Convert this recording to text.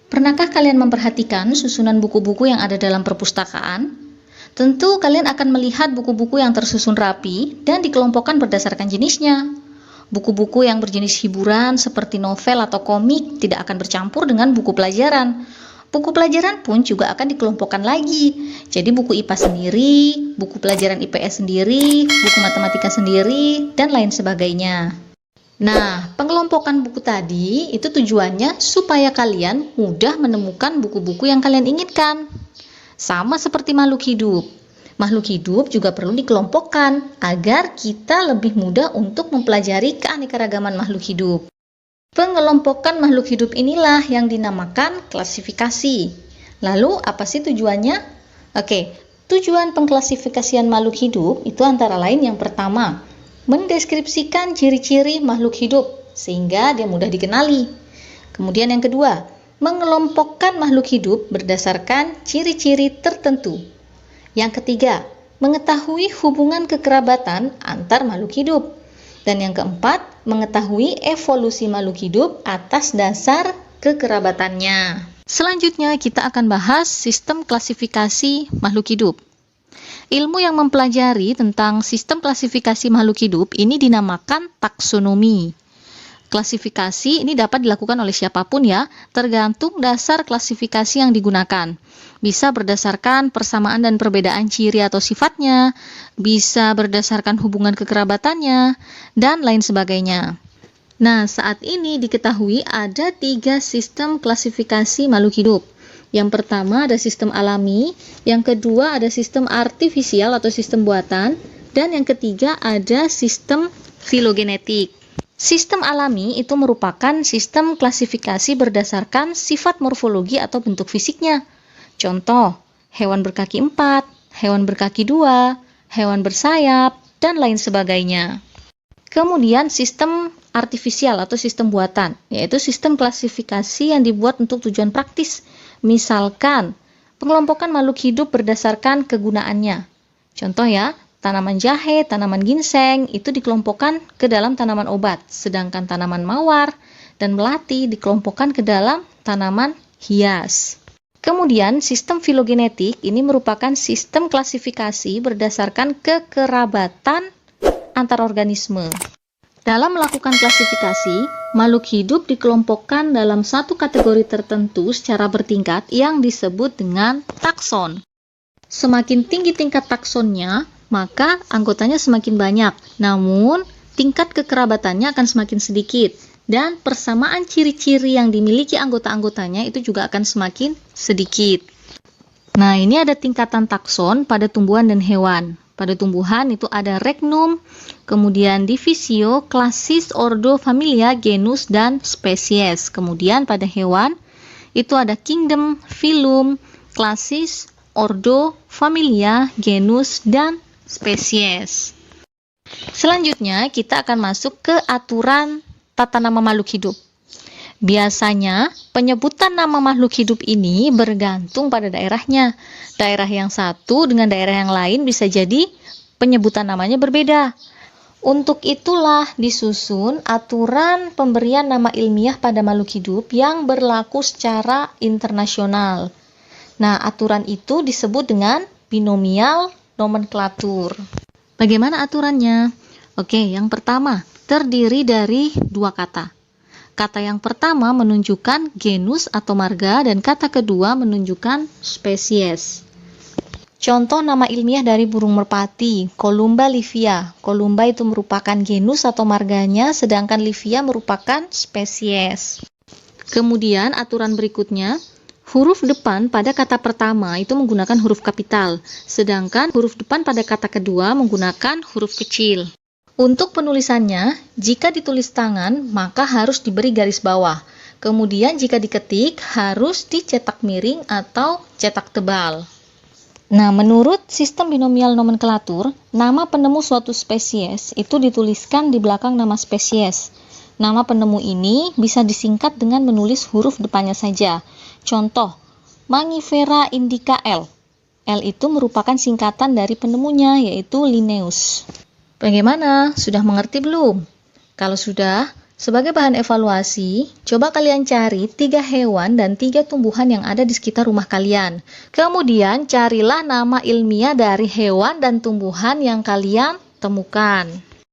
Pernahkah kalian memperhatikan susunan buku-buku yang ada dalam perpustakaan? Tentu kalian akan melihat buku-buku yang tersusun rapi dan dikelompokkan berdasarkan jenisnya. Buku-buku yang berjenis hiburan seperti novel atau komik tidak akan bercampur dengan buku pelajaran. Buku pelajaran pun juga akan dikelompokkan lagi. Jadi buku IPA sendiri, buku pelajaran IPS sendiri, buku matematika sendiri, dan lain sebagainya. Nah, pengelompokan buku tadi itu tujuannya supaya kalian mudah menemukan buku-buku yang kalian inginkan. Sama seperti makhluk hidup. Makhluk hidup juga perlu dikelompokkan agar kita lebih mudah untuk mempelajari keanekaragaman makhluk hidup. Pengelompokan makhluk hidup inilah yang dinamakan klasifikasi. Lalu, apa sih tujuannya? Oke, tujuan pengklasifikasian makhluk hidup itu antara lain yang pertama, mendeskripsikan ciri-ciri makhluk hidup sehingga dia mudah dikenali. Kemudian yang kedua, mengelompokkan makhluk hidup berdasarkan ciri-ciri tertentu. Yang ketiga, mengetahui hubungan kekerabatan antar makhluk hidup. Dan yang keempat, mengetahui evolusi makhluk hidup atas dasar kekerabatannya. Selanjutnya kita akan bahas sistem klasifikasi makhluk hidup. Ilmu yang mempelajari tentang sistem klasifikasi makhluk hidup ini dinamakan taksonomi. Klasifikasi ini dapat dilakukan oleh siapapun ya, tergantung dasar klasifikasi yang digunakan. Bisa berdasarkan persamaan dan perbedaan ciri atau sifatnya, bisa berdasarkan hubungan kekerabatannya, dan lain sebagainya. Nah, saat ini diketahui ada 3 sistem klasifikasi makhluk hidup. Yang pertama ada sistem alami, yang kedua ada sistem artifisial atau sistem buatan, dan yang ketiga ada sistem filogenetik. Sistem alami itu merupakan sistem klasifikasi berdasarkan sifat morfologi atau bentuk fisiknya. Contoh, hewan berkaki 4, hewan berkaki 2, hewan bersayap, dan lain sebagainya. Kemudian sistem artifisial atau sistem buatan, yaitu sistem klasifikasi yang dibuat untuk tujuan praktis. Misalkan, pengelompokan makhluk hidup berdasarkan kegunaannya. Contoh ya, tanaman jahe, tanaman ginseng itu dikelompokkan ke dalam tanaman obat, sedangkan tanaman mawar dan melati dikelompokkan ke dalam tanaman hias. Kemudian, sistem filogenetik ini merupakan sistem klasifikasi berdasarkan kekerabatan antar organisme. Dalam melakukan klasifikasi, makhluk hidup dikelompokkan dalam satu kategori tertentu secara bertingkat yang disebut dengan takson. Semakin tinggi tingkat taksonnya, maka anggotanya semakin banyak, namun tingkat kekerabatannya akan semakin sedikit, dan persamaan ciri-ciri yang dimiliki anggota-anggotanya itu juga akan semakin sedikit. Nah, ini ada tingkatan takson pada tumbuhan dan hewan. Pada tumbuhan itu ada regnum, kemudian divisio, klasis, ordo, familia, genus, dan spesies. Kemudian pada hewan itu ada kingdom, phylum, klasis, ordo, familia, genus, dan spesies. Selanjutnya kita akan masuk ke aturan tata nama makhluk hidup. Biasanya, penyebutan nama makhluk hidup ini bergantung pada daerahnya. Daerah yang satu dengan daerah yang lain bisa jadi penyebutan namanya berbeda. Untuk itulah disusun aturan pemberian nama ilmiah pada makhluk hidup yang berlaku secara internasional. Nah, aturan itu disebut dengan binomial nomenklatur. Bagaimana aturannya? Oke, yang pertama, terdiri dari 2 kata. Kata yang pertama menunjukkan genus atau marga dan kata kedua menunjukkan spesies. Contoh nama ilmiah dari burung merpati, Columba livia. Columba itu merupakan genus atau marganya, sedangkan livia merupakan spesies. Kemudian aturan berikutnya, huruf depan pada kata pertama itu menggunakan huruf kapital, sedangkan huruf depan pada kata kedua menggunakan huruf kecil. Untuk penulisannya, jika ditulis tangan, maka harus diberi garis bawah. Kemudian jika diketik, harus dicetak miring atau cetak tebal. Nah, menurut sistem binomial nomenklatur, nama penemu suatu spesies itu dituliskan di belakang nama spesies. Nama penemu ini bisa disingkat dengan menulis huruf depannya saja. Contoh, Mangifera indica L. L itu merupakan singkatan dari penemunya, yaitu Linnaeus. Bagaimana? Sudah mengerti belum? Kalau sudah, Sebagai bahan evaluasi, coba kalian cari 3 hewan dan 3 tumbuhan yang ada di sekitar rumah kalian. Kemudian carilah nama ilmiah dari hewan dan tumbuhan yang kalian temukan.